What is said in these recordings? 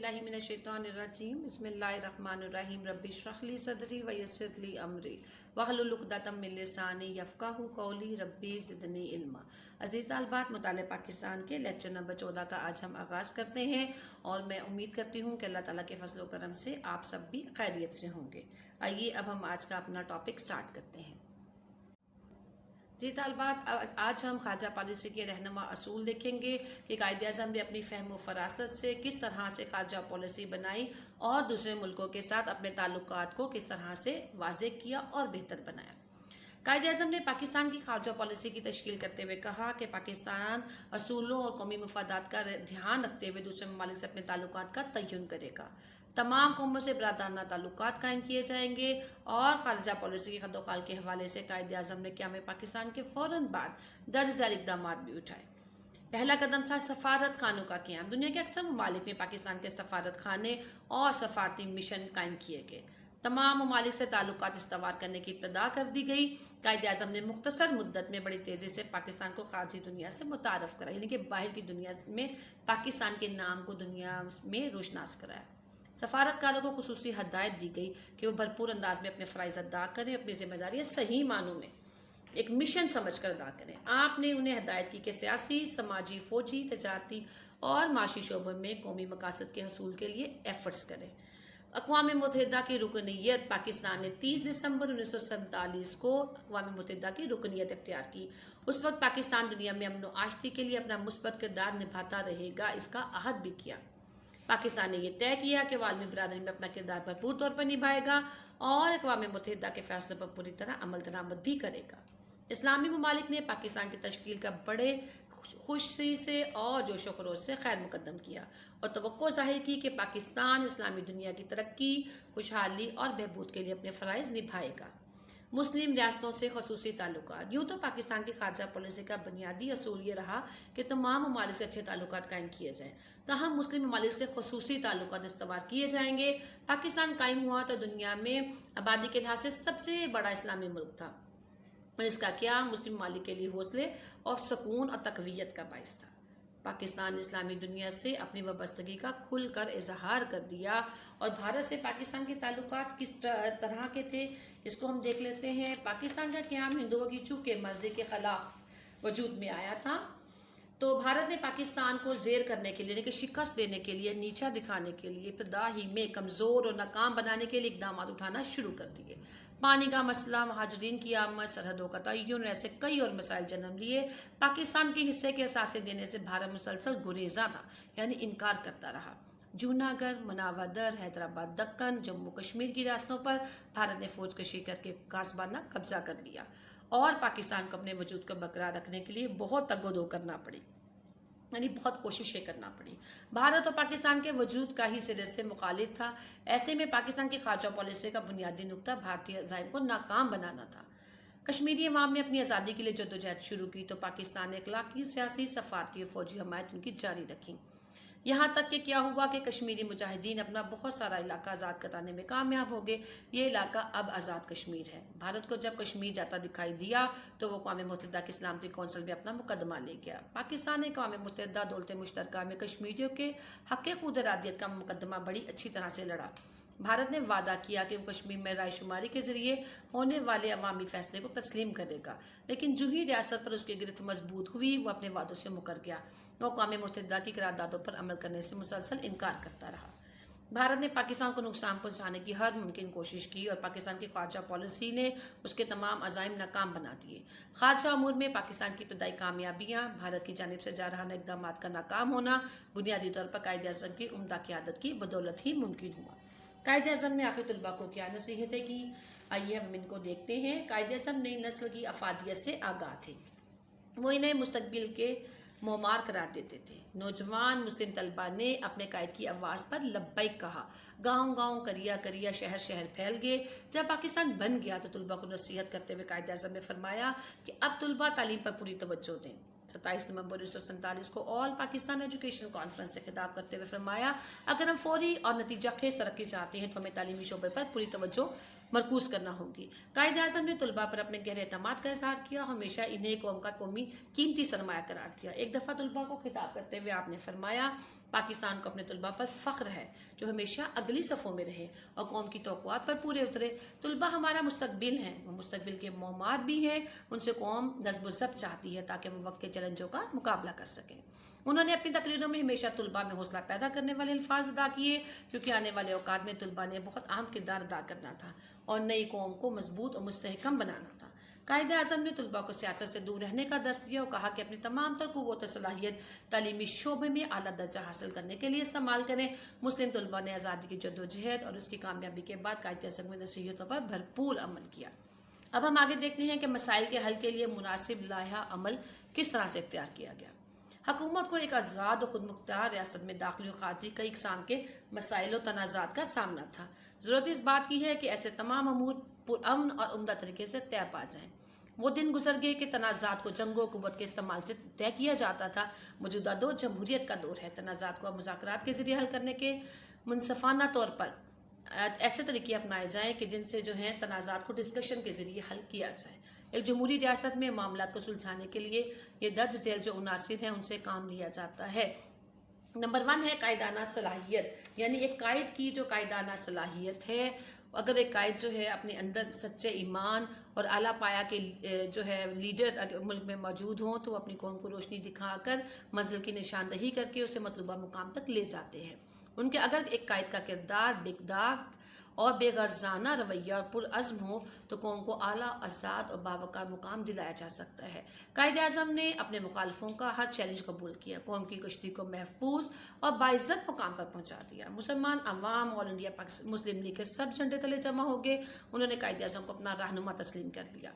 बिल्लाहि मिनश्शैतानिर्रजीम बिस्मिल्लाहिर्रहमानिर्रहीम रब्बि इश्रह ली सदरी व यस्सिर ली अमरी वहलुल उक़दतम मिन लिसानी यफ़क़हू क़ौली रब्बी ज़िदनी इल्मा। अज़ीज़ तालिबात, मुताले पाकिस्तान के लेक्चर नंबर 14 का आज हम आगाज़ करते हैं और मैं उम्मीद करती हूँ कि अल्लाह ताला के फज़ल व करम से आप सब भी खैरियत से होंगे। आइए अब हम आज का अपना टॉपिक स्टार्ट करते हैं। जी तालिबात, आज हम ख़ारजा पॉलिसी के रहनुमा असूल देखेंगे कि कायद-ए-आज़म ने अपनी फ़हम व फ़रासत से किस तरह से ख़ारजा पॉलिसी बनाई और दूसरे मुल्कों के साथ अपने ताल्लुकात को किस तरह से वाज़ेह किया और बेहतर बनाया। कायद-ए-आज़म ने पाकिस्तान की ख़ारजा पॉलिसी की तश्कील करते हुए कहा कि पाकिस्तान असूलों और कौमी मफादात का ध्यान रखते हुए दूसरे ममालिक से अपने ताल्लुकात का तय्युन करेगा। तमाम कौमों से बरादराना ताल्लुकात कायम किए जाएंगे और ख़ारजा पॉलिसी के खदोखाल के हवाले से कायद-ए-आज़म ने क़याम पाकिस्तान के फ़ौरन बाद दर्ज झैल इक़दाम भी उठाए। पहला कदम था सफारत खानों का क़याम। दुनिया के अक्सर ममालिक में पाकिस्तान के सफारत खाने और सफारती मिशन कायम किए गए। तमाम ममालिक से ताल्लुकात इस्तवार करने की इब्तिदा कर दी गई। कायद-ए-आज़म ने मुख्तसर मुद्दत में बड़ी तेज़ी से पाकिस्तान को खारजी दुनिया से मुतारफ़ कराया, यानी कि बाहर की दुनिया में पाकिस्तान के नाम को दुनिया में रोशनास कराया। सफारतकारों को खुसूसी हदायत दी गई कि वो भरपूर अंदाज में अपने फ़राइज़ अदा करें, अपनी जिम्मेदारियाँ सही मानों में एक मिशन समझकर अदा करें। आपने उन्हें हदायत की कि सियासी, समाजी, फ़ौजी, तजारती और माशी शोबों में कौमी मकासद के हसूल के लिए एफ़र्ट्स करें। अक़वाम मुत्तहिदा की रुकनीत पाकिस्तान ने 30 दिसंबर 1947 को अक़वाम मुत्तहिदा की रुकनीत इख्तियार की। उस वक्त पाकिस्तान दुनिया में अमन व आश्ती के लिए अपना मुस्बत किरदार निभाता रहेगा, इसका अहद भी किया। पाकिस्तान ने यह तय किया कि आलमी बरादरी में अपना किरदार भरपूर तौर पर निभाएगा और अक़वाम मुत्तहिदा के फैसलों पर पूरी तरह अमल दरामद भी करेगा। इस्लामी ममालिक ने पाकिस्तान की तश्कील का बड़े खुशी से और जोशो खरोश से खैर मुकद्दम किया और तवक्को ज़ाहिर की कि पाकिस्तान इस्लामी दुनिया की तरक्की, खुशहाली और बहबूद के लिए अपने फ़राइज़ निभाएगा। मुस्लिम रियासतों से ख़ुसूसी ताल्लुकात। यूँ तो पाकिस्तान की ख़ारजा पॉलिसी का बुनियादी असूल ये रहा कि तमाम ममालिक से अच्छे ताल्लुकात कायम किए जाएँ, ताहम मुस्लिम ममालिक से ख़ुसूसी ताल्लुकात इस्तवार किए जाएंगे। पाकिस्तान कायम हुआ तो दुनिया में आबादी के लिहाज से सबसे बड़ा इस्लामी मुल्क था और इसका क्या मुस्लिम ममालिक के लिए हौसले और सुकून और तक़वियत का बाइस था। पाकिस्तान इस्लामी दुनिया से अपनी वाबस्तगी का खुल कर इजहार कर दिया। और भारत से पाकिस्तान के ताल्लुकात किस तरह के थे, इसको हम देख लेते हैं। पाकिस्तान का क़याम हिंदुओं की चूँकि मर्ज़ी के ख़िलाफ़ वजूद में आया था, तो भारत ने पाकिस्तान को ज़ेर करने के लिए, यानी कि शिकस्त देने के लिए, नीचा दिखाने के लिए, इब्तिदा ही में कमज़ोर और नाकाम बनाने के लिए इक़दाम उठाना शुरू कर दिए। पानी का मसला, महाजरीन की आमद, सरहदों का तय्युन, ऐसे कई और मसाइल जन्म लिए। पाकिस्तान के हिस्से के असासे देने से भारत मुसलसल गुरेज़ा था, यानी इनकार करता रहा। जूनागढ़, मनावदर, हैदराबाद, दक्कन, जम्मू कश्मीर की रियासतों पर भारत ने फ़ौज कशी करके कासबाना कब्जा कर लिया और पाकिस्तान को अपने वजूद को बरकरार रखने के लिए बहुत तगदो करना पड़ी, यानी बहुत कोशिशें करना पड़ी। भारत और पाकिस्तान के वजूद का ही सिरे से मुखालिफ था। ऐसे में पाकिस्तान की ख़ारजा पॉलिसी का बुनियादी नुक्ता भारतीय अज़ाइम को नाकाम बनाना था। कश्मीरी अवाम ने अपनी आज़ादी के लिए जद्दोजहद शुरू की तो पाकिस्तान ने अखलाकी, सियासी, सफारती और फ़ौजी हमायत उनकी जारी रखी। यहाँ तक कि क्या हुआ कि कश्मीरी मुजाहिदीन अपना बहुत सारा इलाका आज़ाद कराने में कामयाब हो गए। ये इलाका अब आज़ाद कश्मीर है। भारत को जब कश्मीर जाता दिखाई दिया तो वो अक़वाम मुत्तहिदा की सलामती कौंसिल में अपना मुकदमा ले गया। पाकिस्तान ने अक़वाम मुत्तहिदा दौलत मुश्तरका में कश्मीरियों के हक़ खुद इरादियत का मुकदमा बड़ी अच्छी तरह से लड़ा। भारत ने वादा किया कि वो कश्मीर में रायशुमारी के ज़रिए होने वाले अवामी फैसले को तस्लीम करेगा, लेकिन जो ही रियासत पर उसकी गिरफ्त मजबूत हुई, वो अपने वादों से मुकर गया। वो अक़वाम मुत्तहिदा की करारदादों पर अमल करने से मुसलसल इनकार करता रहा। भारत ने पाकिस्तान को नुकसान पहुँचाने की हर मुमकिन कोशिश की और पाकिस्तान की ख़ारजा पॉलिसी ने उसके तमाम अज़ाइम नाकाम बना दिए। ख़ारजा अमूर में पाकिस्तान की इब्तदाई कामयाबियाँ, भारत की जानिब से जारहाना इक़दाम का नाकाम होना बुनियादी तौर पर कायद-ए-आज़म की उम्दा क़यादत की बदौलत ही मुमकिन हुआ। कायद-ए-आज़म ने आखिर तलबा को क्या नसीहतें की, आइए हम इनको देखते हैं। कायद-ए-आज़म नई नस्ल की अफादियत से आगाह थे। वो इन्हें मुस्तकबिल के मोमार करार देते थे। नौजवान मुस्लिम तलबा ने अपने कायद की आवाज़ पर लब्बैक कहा। गाँव गाँव, करिया करिया, शहर शहर फैल गए। जब पाकिस्तान बन गया तो तलबा को नसीहत करते हुए कायद-ए-आज़म ने फरमाया कि अब तलबा तालीम पर पूरी तवज्जो दें। 27 नवंबर 1947 को ऑल पाकिस्तान एजुकेशन कॉन्फ्रेंस से खिताब करते हुए फरमाया, अगर हम फौरी और नतीजा खेज तरक्की चाहते हैं तो हमें तालीमी शोबे पर पूरी तवज्जो مرکوز کرنا ہوگی۔ قائد اعظم نے طلباء پر اپنے گہرے اعتماد کا اظہار کیا، ہمیشہ انہیں قوم کا قیمتی سرمایہ قرار دیا۔ ایک دفعہ طلباء کو خطاب کرتے ہوئے آپ نے فرمایا، پاکستان کو اپنے طلباء پر فخر ہے جو ہمیشہ اگلی صفوں میں رہے اور قوم کی توقعات پر پورے اترے۔ طلباء ہمارا مستقبل ہیں، وہ مستقبل کے معمار بھی ہیں، ان سے قوم نظم و ضبط چاہتی ہے تاکہ وہ وقت کے چیلنجوں کا مقابلہ کر سکیں۔ انہوں نے اپنی تقریروں میں ہمیشہ طلباء میں حوصلہ پیدا کرنے والے الفاظ ادا کیے، کیونکہ آنے والے اوقات میں طلباء نے بہت اہم کردار ادا کرنا تھا اور نئی قوم کو مضبوط اور مستحکم بنانا تھا۔ قائد اعظم نے طلباء کو سیاست سے دور رہنے کا درس دیا اور کہا کہ اپنی تمام تر قوت و صلاحیت تعلیمی شعبے میں اعلیٰ درجہ حاصل کرنے کے لیے استعمال کریں۔ مسلم طلباء نے آزادی کی جدوجہد اور اس کی کامیابی کے بعد قائد اعظم کی نصیحتوں پر بھرپور عمل کیا۔ اب ہم آگے دیکھتے ہیں کہ مسائل کے حل کے لیے مناسب لائحہ عمل کس طرح سے اختیار کیا گیا۔ حکومت کو ایک آزاد و خود مختار ریاست میں داخلی و خارجی کئی اقسام کے مسائل و تنازعات کا سامنا تھا۔ ضرورت اس بات کی ہے کہ ایسے تمام امور پرامن اور عمدہ طریقے سے طے پا جائیں۔ وہ دن گزر گئے کہ تنازعات کو جنگ و قوت کے استعمال سے طے کیا جاتا تھا۔ موجودہ دور جمہوریت کا دور ہے۔ تنازعات کو مذاکرات کے ذریعے حل کرنے کے منصفانہ طور پر ایسے طریقے اپنائے جائیں کہ جن سے جو ہے تنازعات کو ڈسکشن کے ذریعے حل کیا جائے۔ ایک جمہوری ریاست میں معاملات کو سلجھانے کے لیے یہ درج ذیل جو عناصر ہیں ان سے کام لیا جاتا ہے۔ نمبر 1 ہے قائدانہ صلاحیت، یعنی ایک قائد کی جو قائدانہ صلاحیت ہے۔ اگر ایک قائد جو ہے اپنے اندر سچے ایمان اور اعلیٰ پایا کے جو ہے لیڈر اگر ملک میں موجود ہوں تو وہ اپنی قوم کو روشنی دکھا کر منزل کی نشاندہی کر کے اسے مطلوبہ مقام تک لے جاتے ہیں۔ ان کے اگر ایک قائد کا کردار بےداغ اور بے غرضانہ رویہ اور پرعزم ہو تو قوم کو اعلیٰ، آزاد اور باوقار مقام دلایا جا سکتا ہے۔ قائد اعظم نے اپنے مخالفوں کا ہر چیلنج قبول کیا، قوم کی کشتی کو محفوظ اور باعزت مقام پر پہنچا دیا۔ مسلمان عوام آل انڈیا مسلم لیگ کے سب جھنڈے تلے جمع ہو گئے، انہوں نے قائد اعظم کو اپنا رہنما تسلیم کر لیا۔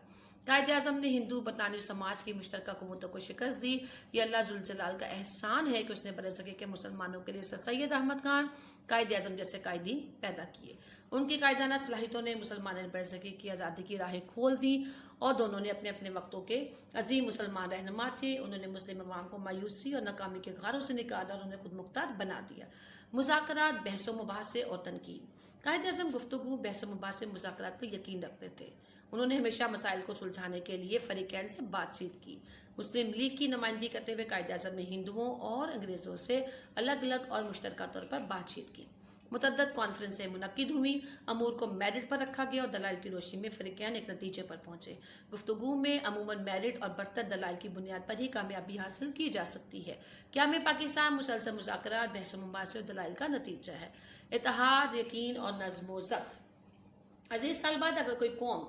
قائد اعظم نے ہندو برطانوی سماج کی مشترکہ قوتوں کو شکست دی۔ یہ اللہ ذوالجلال کا احسان ہے کہ اس نے برصغیر کے مسلمانوں کے لیے سر سید احمد خان قائد اعظم جیسے قائدین پیدا کیے۔ ان کی قائدانہ صلاحیتوں نے مسلمان برصغیر کی آزادی کی راہیں کھول دی اور دونوں نے اپنے اپنے وقتوں کے عظیم مسلمان رہنما تھے۔ انہوں نے مسلم عوام کو مایوسی اور ناکامی کے غاروں سے نکالا اور انہیں خود مختار بنا دیا۔ مذاکرات، بحث و مباحثے اور تنقید۔ قائد اعظم گفتگو، بحث و مباحثے، مذاکرات پر یقین رکھتے تھے۔ انہوں نے ہمیشہ مسائل کو سلجھانے کے لیے فریقین سے بات چیت کی۔ مسلم لیگ کی نمائندگی کرتے ہوئے قائد اعظم نے ہندوؤں اور انگریزوں سے الگ الگ اور مشترکہ طور پر بات چیت کی۔ متعدد کانفرنسیں منعقد ہوئیں، امور کو میرٹ پر رکھا گیا اور دلائل کی روشنی میں فریقین ایک نتیجے پر پہنچے۔ گفتگو میں عموماً میرٹ اور برتر دلائل کی بنیاد پر ہی کامیابی حاصل کی جا سکتی ہے۔ قیام پاکستان مسلسل مذاکرات، بحث و مباحثے اور دلائل کا نتیجہ ہے۔ اتحاد، یقین اور نظم و ضبط۔ عزیز طالبات، اگر کوئی قوم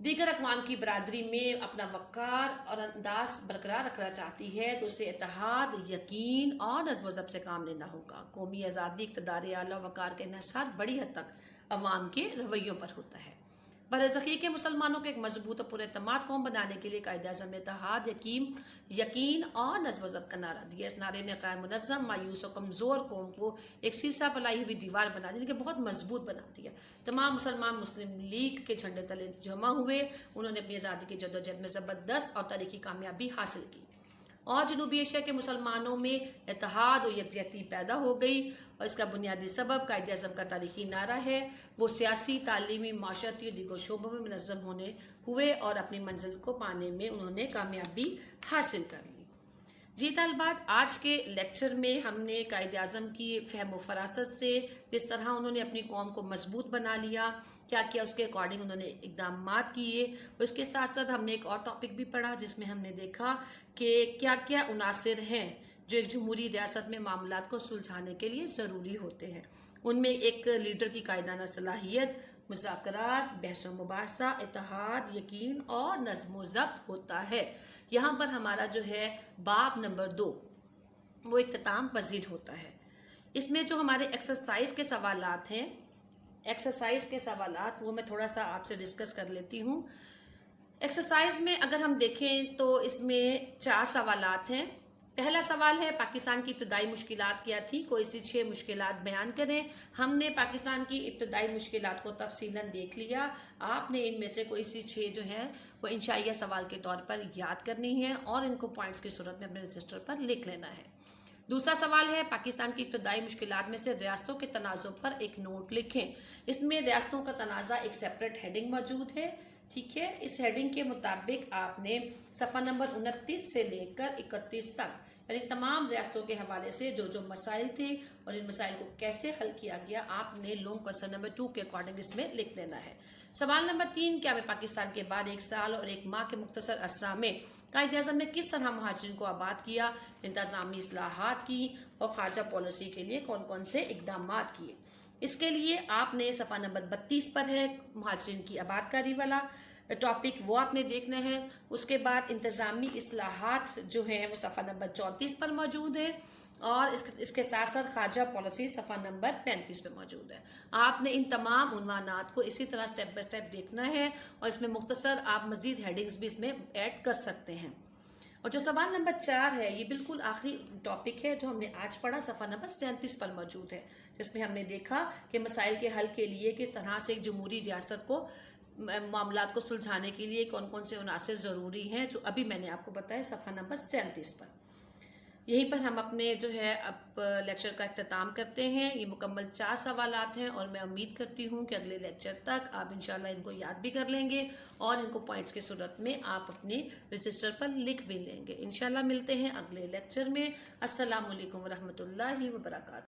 دیگر اقوام کی برادری میں اپنا وقار اور انداز برقرار رکھنا چاہتی ہے تو اسے اتحاد، یقین اور نظم و ضبط سے کام لینا ہوگا۔ قومی آزادی، اقتدار اعلیٰ، وقار کا انحصار بڑی حد تک عوام کے رویوں پر ہوتا ہے۔ برصغیر کے مسلمانوں کو ایک مضبوط اور پراعتماد قوم بنانے کے لیے قائد اعظم نے اتحاد، یقین اور نظم و ضبط کا نعرہ دیا۔ اس نعرے نے غیر منظم، مایوس اور کمزور قوم کو ایک سیسا پلائی ہوئی دیوار بنا دی کہ بہت مضبوط بنا دیا۔ تمام مسلمان مسلم لیگ کے جھنڈے تلے جمع ہوئے، انہوں نے اپنی آزادی کی جدوجہد میں زبردست اور تاریخی کامیابی حاصل کی اور جنوبی ایشیا کے مسلمانوں میں اتحاد و یکجہتی پیدا ہو گئی، اور اس کا بنیادی سبب قائد اعظم کا تاریخی نعرہ ہے۔ وہ سیاسی، تعلیمی، معاشرتی اور دیگر شعبوں میں منظم ہوئے اور اپنی منزل کو پانے میں انہوں نے کامیابی حاصل کر لی۔ جی طالبات، آج کے لیکچر میں ہم نے قائد اعظم کی فہم و فراست سے جس طرح انہوں نے اپنی قوم کو مضبوط بنا لیا، کیا کیا اس کے اکارڈنگ انہوں نے اقدامات کیے، اور اس کے ساتھ ساتھ ہم نے ایک اور ٹاپک بھی پڑھا جس میں ہم نے دیکھا کہ کیا کیا عناصر ہیں جو ایک جمہوری ریاست میں معاملات کو سلجھانے کے لیے ضروری ہوتے ہیں۔ ان میں ایک لیڈر کی قائدانہ صلاحیت، مذاکرات، بحث و مباحثہ، اتحاد، یقین اور نظم و ضبط ہوتا ہے۔ یہاں پر ہمارا جو ہے باب نمبر 2 وہ اختتام پذیر ہوتا ہے۔ اس میں جو ہمارے ایکسرسائز کے سوالات ہیں، وہ میں تھوڑا سا آپ سے ڈسکس کر لیتی ہوں۔ ایکسرسائز میں اگر ہم دیکھیں تو اس میں 4 سوالات ہیں۔ پہلا سوال ہے پاکستان کی ابتدائی مشکلات کیا تھی، کوئی سی 6 مشکلات بیان کریں۔ ہم نے پاکستان کی ابتدائی مشکلات کو تفصیلاً دیکھ لیا، آپ نے ان میں سے کوئی سی 6 جو ہیں وہ انشائیہ سوال کے طور پر یاد کرنی ہے اور ان کو پوائنٹس کی صورت میں اپنے رجسٹر پر لکھ لینا ہے۔ दूसरा सवाल है, पाकिस्तान की इब्तदाई मुश्किलात में से रियासतों के तनाज़ुर पर एक नोट लिखें। इसमें रियासतों का तनाज़ा एक सेपरेट हेडिंग मौजूद है। ठीक है, इस हेडिंग के मुताबिक आपने सफ़ा नंबर 29 से लेकर 31 तक यानी तमाम रियासतों के हवाले से जो जो मसाइल थे और इन मसाइल को कैसे हल किया गया, आपने लॉन्ग क्वेश्चन नंबर 2 के अकॉर्डिंग इसमें लिख लेना है। सवाल नंबर 3, क्या मैं पाकिस्तान के बाद 1 साल और 1 माह के मुख्तसर अरसा में कायद आज़म ने किस तरह महाजरीन को आबाद किया, इंतजामी इस्लाहात की और खारजा पॉलिसी के लिए कौन कौन से इकदाम किए। इसके लिए आपने सफ़ा नंबर 32 पर है महाजरीन की आबादकारी वाला टॉपिक, वो आपने देखना है। उसके बाद इंतज़ामी इस्लाहात जो है वो सफ़ा नंबर 34 पर मौजूद है और इसके साथ साथ खारजा पॉलिसी सफ़ा नंबर 35 पे मौजूद है। आपने इन तमाम उन्वानात को इसी तरह स्टेप बाय स्टेप देखना है और इसमें मुख्तसर आप मज़ीद हेडिंग्स भी इसमें ऐड कर सकते हैं। और जो सवाल नंबर 4 है, ये बिल्कुल आखिरी टॉपिक है जो हमने आज पढ़ा, सफ़ा नंबर 37 पर मौजूद है, जिसमें हमने देखा कि मसाइल के हल के लिए किस तरह से एक जमहूरी रियासत को मामलात को सुलझाने के लिए कौन कौन से अनासर ज़रूरी हैं, जो अभी मैंने आपको बताया सफ़ा नंबर 37 पर। यहीं पर हम अपने जो है अब लेक्चर का इख्तिताम करते हैं। ये मुकम्मल 4 सवालात हैं और मैं उम्मीद करती हूँ कि अगले लेक्चर तक आप इंशाल्लाह इनको याद भी कर लेंगे और इनको पॉइंट्स की सूरत में आप अपने रजिस्टर पर लिख भी लेंगे। इंशाल्लाह मिलते हैं अगले लेक्चर में। अस्सलामु अलैकुम वरहमतुल्लाहि वबरकातुहू।